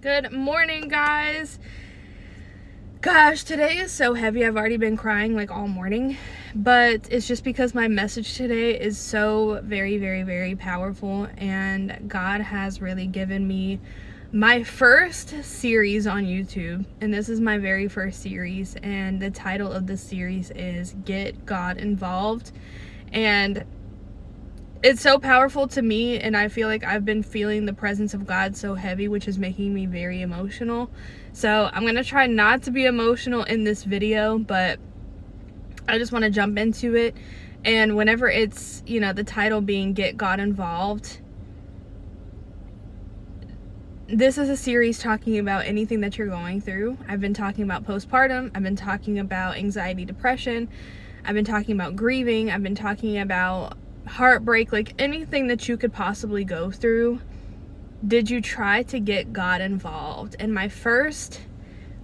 Good morning, guys. Gosh, today is so heavy. I've already been crying like all morning, but it's just because my message today is so very, very, very powerful, and God has really given me my first series on YouTube, and this is my very first series, and the title of the series is Get God Involved. And it's so powerful to me, and I feel like I've been feeling the presence of God so heavy, which is making me very emotional. So I'm gonna try not to be emotional in this video, but I just want to jump into it. And whenever it's, the title being Get God Involved, this is a series talking about anything that you're going through. I've been talking about postpartum, I've been talking about anxiety, depression, I've been talking about grieving, I've been talking about heartbreak, like anything that you could possibly go through. Did you try to get God involved? And my first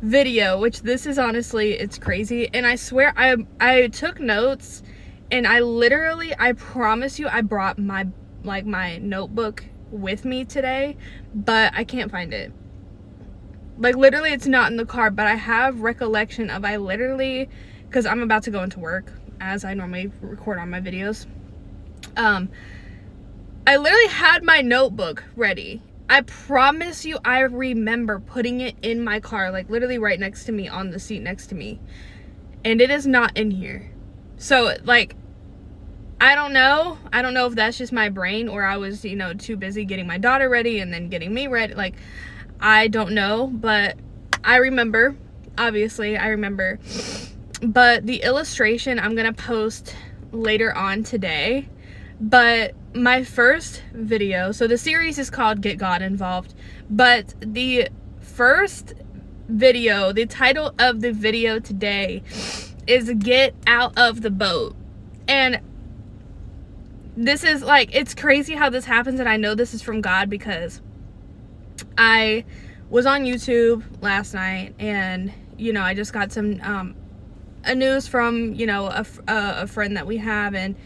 video, which this is honestly, it's crazy, and I swear I took notes, and I promise you I brought my notebook with me today, but I can't find it. Like literally it's not in the car, but I have recollection of because I'm about to go into work as I normally record on my videos. I literally had my notebook ready. I promise you I remember putting it in my car, like literally right next to me, on the seat next to me, and it is not in here. So like, I don't know if that's just my brain, or I was too busy getting my daughter ready and then getting me ready. Like, I don't know, but I remember, obviously I remember. But the illustration I'm gonna post later on today. But my first video, so the series is called Get God Involved, but the first video, the title of the video today is Get Out of the Boat. And this is like, it's crazy how this happens, and I know this is from God because I was on YouTube last night, and I just got some a news from a friend that we have, and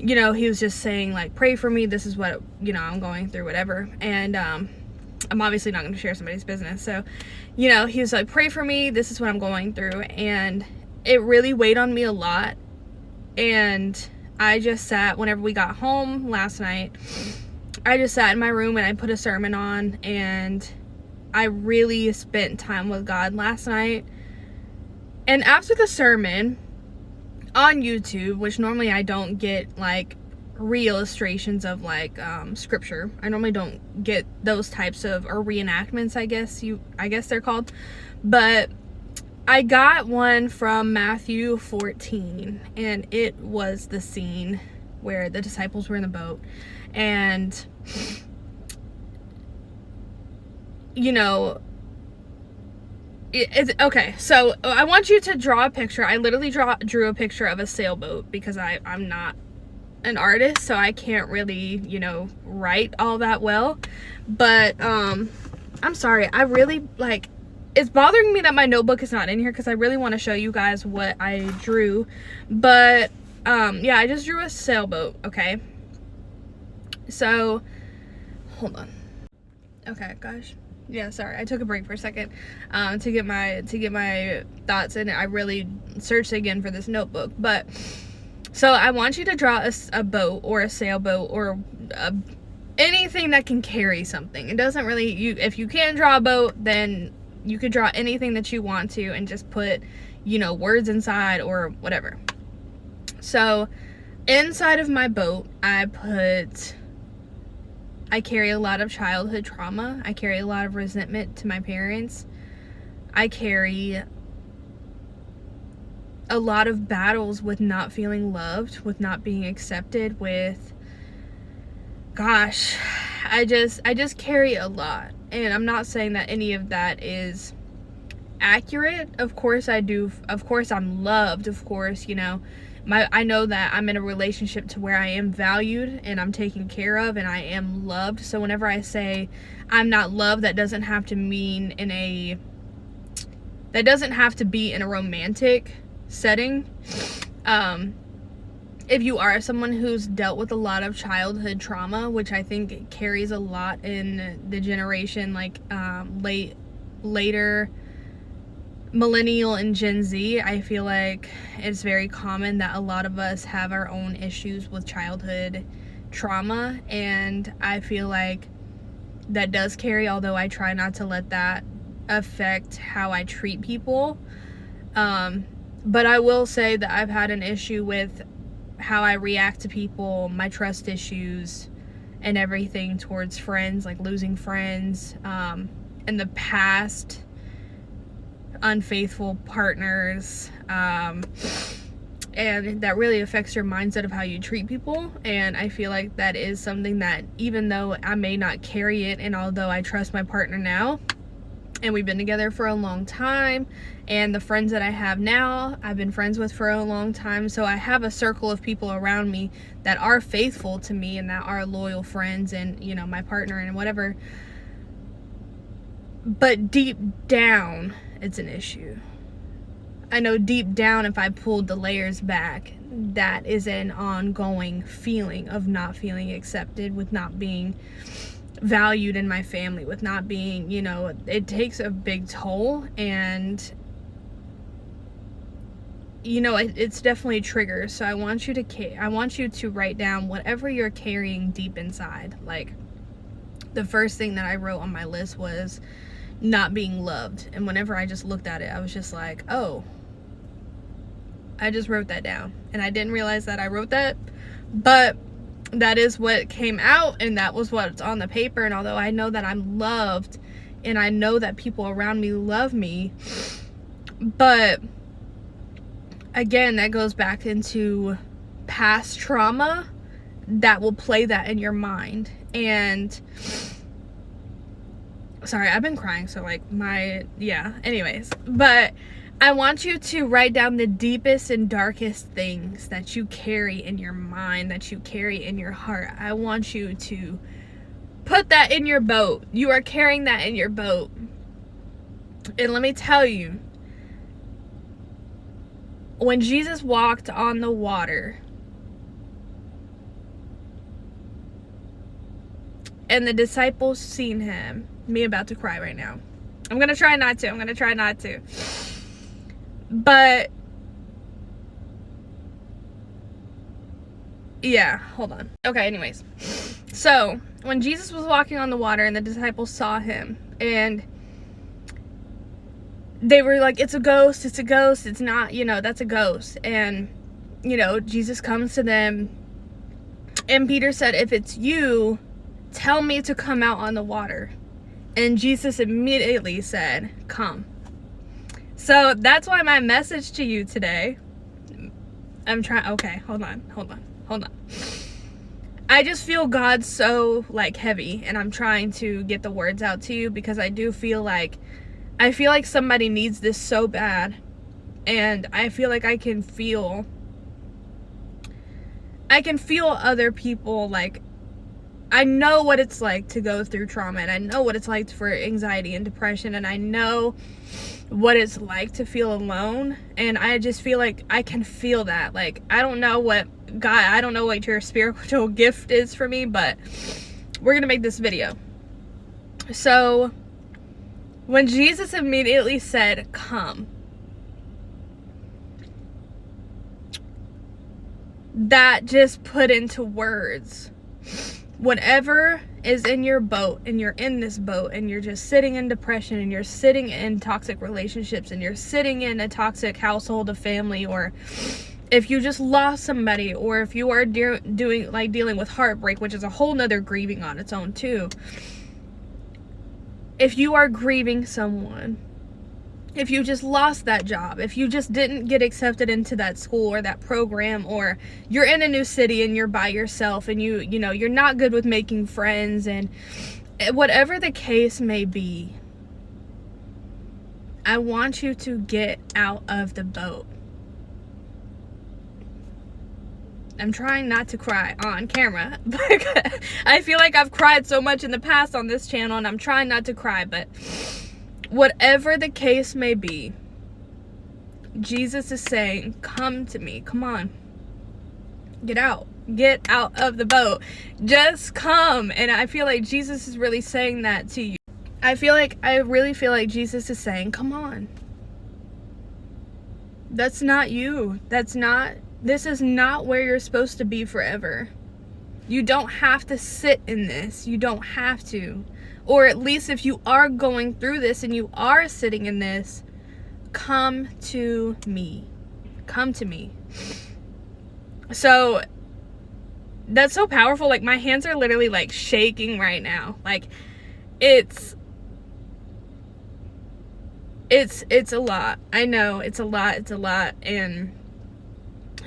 he was just saying like, pray for me, this is what I'm going through, whatever. And I'm obviously not going to share somebody's business, so he was like, pray for me, this is what I'm going through. And it really weighed on me a lot, and I just sat, whenever we got home last night, I just sat in my room and I put a sermon on, and I really spent time with God last night. And after the sermon on YouTube, which normally I don't get like re-illustrations of like scripture, I normally don't get those types of, or reenactments, I guess they're called, but I got one from Matthew 14, and it was the scene where the disciples were in the boat, and okay, so I want you to draw a picture. I literally drew a picture of a sailboat because I'm not an artist, so I can't really, write all that well. But I'm sorry, I really, like, it's bothering me that my notebook is not in here because I really want to show you guys what I drew. But yeah, I just drew a sailboat, okay? So, hold on. Okay, gosh. Yeah, sorry, I took a break for a second to get my thoughts in it. I really searched again for this notebook. But so I want you to draw a boat, or a sailboat, or anything that can carry something. It doesn't really, if you can draw a boat, then you could draw anything that you want to and just put words inside or whatever. So inside of my boat, I carry a lot of childhood trauma. I carry a lot of resentment to my parents. I carry a lot of battles with not feeling loved, with not being accepted, with, gosh, I just carry a lot. And I'm not saying that any of that is accurate. Of course I do. Of course I'm loved. Of course, I know that I'm in a relationship to where I am valued and I'm taken care of and I am loved. So whenever I say I'm not loved, that doesn't have to be in a romantic setting. if you are someone who's dealt with a lot of childhood trauma, which I think carries a lot in the generation, like later millennial and Gen Z, I feel like it's very common that a lot of us have our own issues with childhood trauma, and I feel like that does carry, although I try not to let that affect how I treat people. But I will say that I've had an issue with how I react to people, my trust issues, and everything towards friends, like losing friends, in the past, unfaithful partners, and that really affects your mindset of how you treat people. And I feel like that is something that, even though I may not carry it, and although I trust my partner now, and we've been together for a long time, and the friends that I have now, I've been friends with for a long time, so I have a circle of people around me that are faithful to me and that are loyal friends, and, you know, my partner and whatever. But deep down, it's an issue. I know deep down, if I pulled the layers back, that is an ongoing feeling of not feeling accepted, with not being valued in my family, with not being, you know, it takes a big toll. And, you know, it's definitely triggers. So I want you to write down whatever you're carrying deep inside. Like, the first thing that I wrote on my list was not being loved, and whenever I just looked at it, I was just like, oh, I just wrote that down, and I didn't realize that I wrote that, but that is what came out, and that was what's on the paper. And although I know that I'm loved, and I know that people around me love me, but again, that goes back into past trauma that will play that in your mind. And sorry, I've been crying, so like anyways, but I want you to write down the deepest and darkest things that you carry in your mind, that you carry in your heart. I want you to put that in your boat. You are carrying that in your boat. And let me tell you, when Jesus walked on the water and the disciples seen him, me about to cry right now. I'm gonna try not to. But yeah, hold on. Okay, anyways. So when Jesus was walking on the water and the disciples saw him, and they were like, it's a ghost, it's not, you know, that's a ghost. And, you know, Jesus comes to them, and Peter said, if it's you, tell me to come out on the water. And Jesus immediately said, come. So that's why my message to you today, okay, hold on. I just feel God so like heavy, and I'm trying to get the words out to you, because I feel like somebody needs this so bad. And I feel like I can feel other people, like, I know what it's like to go through trauma, and I know what it's like for anxiety and depression, and I know what it's like to feel alone. And I just feel like I can feel that. Like, I don't know what your spiritual gift is for me, but we're gonna make this video. So when Jesus immediately said, come, that just put into words whatever is in your boat, and you're in this boat, and you're just sitting in depression, and you're sitting in toxic relationships, and you're sitting in a toxic household of family, or if you just lost somebody, or if you are dealing with heartbreak, which is a whole nother grieving on its own too. If you are grieving someone, if you just lost that job, if you just didn't get accepted into that school or that program, or you're in a new city and you're by yourself, and you know, you're not good with making friends, and whatever the case may be, I want you to get out of the boat. I'm trying not to cry on camera, but I feel like I've cried so much in the past on this channel, and I'm trying not to cry, but whatever the case may be, Jesus is saying, come to me, come on. Get out. Get out of the boat. Just come. And I feel like Jesus is really saying that to you. I really feel like Jesus is saying, come on. That's not you. This is not where you're supposed to be forever. You don't have to sit in this. You don't have to. Or at least if you are going through this and you are sitting in this, come to me. Come to me. So that's so powerful. Like, my hands are literally like shaking right now. Like, it's a lot. I know it's a lot. And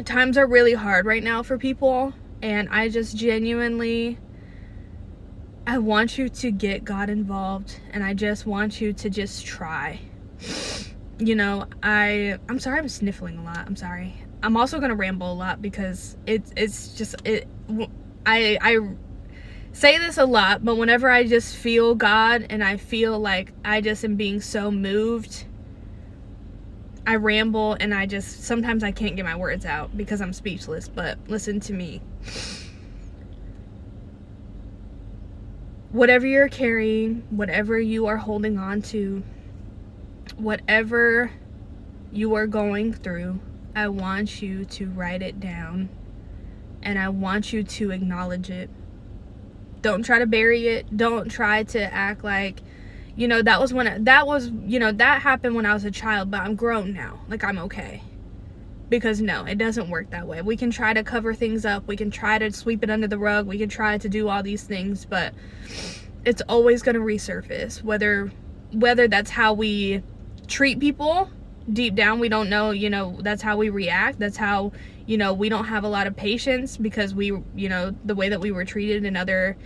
times are really hard right now for people. And I just genuinely, I want you to get God involved. And I just want you to just try. You know, I'm sorry I'm sniffling a lot. I'm sorry. I'm also going to ramble a lot because I say this a lot, but whenever I just feel God and I feel like I just am being so moved, I ramble and sometimes I can't get my words out because I'm speechless. But listen to me. Whatever you're carrying, whatever you are holding on to, whatever you are going through, I want you to write it down and I want you to acknowledge it. Don't try to bury it. Don't try to act like, you know, that happened when I was a child, but I'm grown now. Like, I'm okay. Because no, it doesn't work that way. We can try to cover things up. We can try to sweep it under the rug. We can try to do all these things, but it's always going to resurface. Whether that's how we treat people, deep down we don't know, you know, that's how we react. That's how, you know, we don't have a lot of patience because we, you know, the way that we were treated in other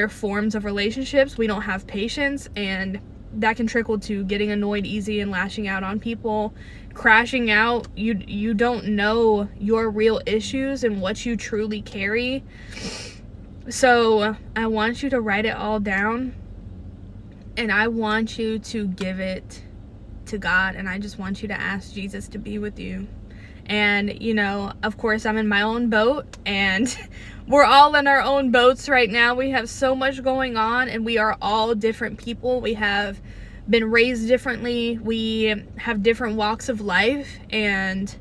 forms of relationships, we don't have patience, and that can trickle to getting annoyed easy and lashing out on people, crashing out. You don't know your real issues and what you truly carry. So I want you to write it all down, and I want you to give it to God, and I just want you to ask Jesus to be with you. And, you know, of course, I'm in my own boat, and we're all in our own boats right now. We have so much going on, and we are all different people. We have been raised differently. We have different walks of life, and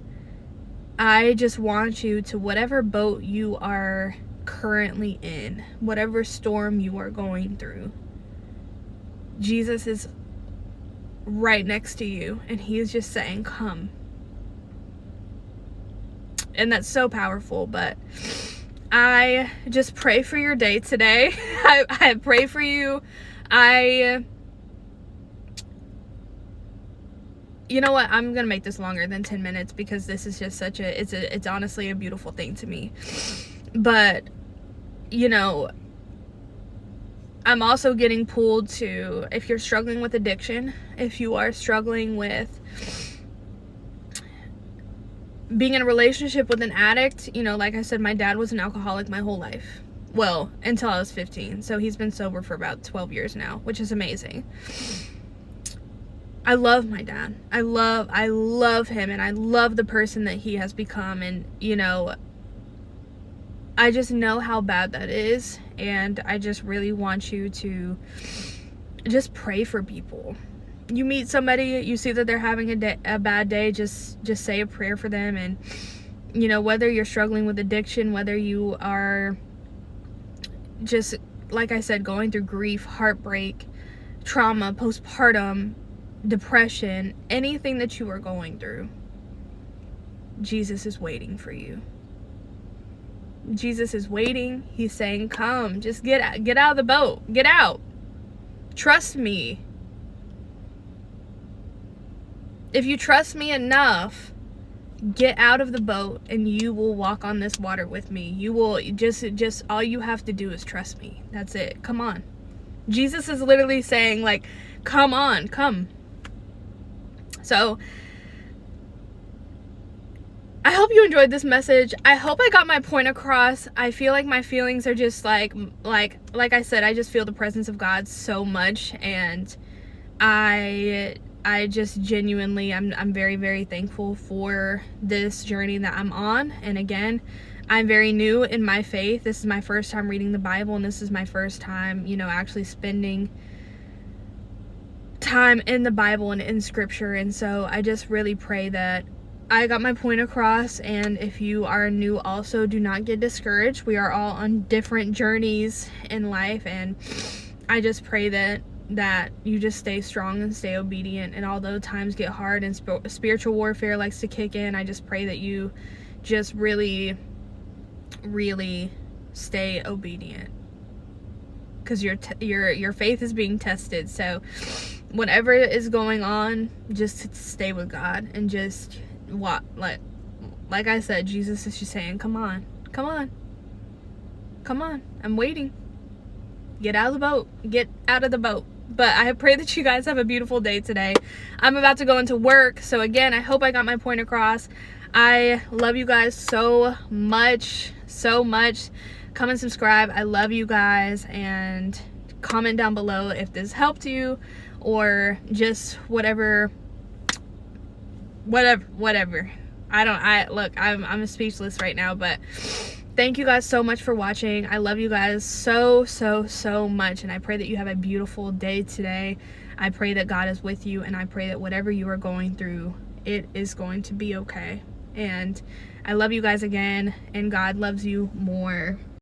I just want you to, whatever boat you are currently in, whatever storm you are going through, Jesus is right next to you, and he is just saying, come. And that's so powerful. But I just pray for your day today. I pray for you. You know what? I'm gonna make this longer than 10 minutes because this is just it's honestly a beautiful thing to me. But, you know, I'm also getting pulled to, if you're struggling with addiction, if you are struggling with being in a relationship with an addict, you know, like I said, my dad was an alcoholic my whole life. Well, until I was 15. So he's been sober for about 12 years now, which is amazing. I love my dad. I love him, and I love the person that he has become. And, you know, I just know how bad that is, and I just really want you to just pray for people. You meet somebody, you see that they're having a bad day, just say a prayer for them. And, you know, whether you're struggling with addiction, whether you are just, like I said, going through grief, heartbreak, trauma, postpartum, depression, anything that you are going through, Jesus is waiting for you. Jesus is waiting. He's saying, come, just get out of the boat. Get out. Trust me. If you trust me enough, get out of the boat and you will walk on this water with me. You will just all you have to do is trust me. That's it. Come on. Jesus is literally saying, like, come on, come. So I hope you enjoyed this message. I hope I got my point across. I feel like my feelings are just like I said, I just feel the presence of God so much, and I just genuinely, I'm very, very thankful for this journey that I'm on. And again, I'm very new in my faith. This is my first time reading the Bible, and this is my first time, actually spending time in the Bible and in scripture. And so I just really pray that I got my point across. And if you are new also, do not get discouraged. We are all on different journeys in life, and I just pray that you just stay strong and stay obedient. And although times get hard and spiritual warfare likes to kick in, I just pray that you just really stay obedient, because your faith is being tested. So whatever is going on, just stay with God, and just like I said, Jesus is just saying, come on, I'm waiting. Get out of the boat. But I pray that you guys have a beautiful day today. I'm about to go into work, so again, I hope I got my point across. I love you guys so much. Come and subscribe. I love you guys, and comment down below if this helped you, or just whatever. I'm speechless right now, but thank you guys so much for watching. I love you guys so much, and I pray that you have a beautiful day today. I pray that God is with you, and I pray that whatever you are going through, it is going to be okay. And I love you guys again, and God loves you more.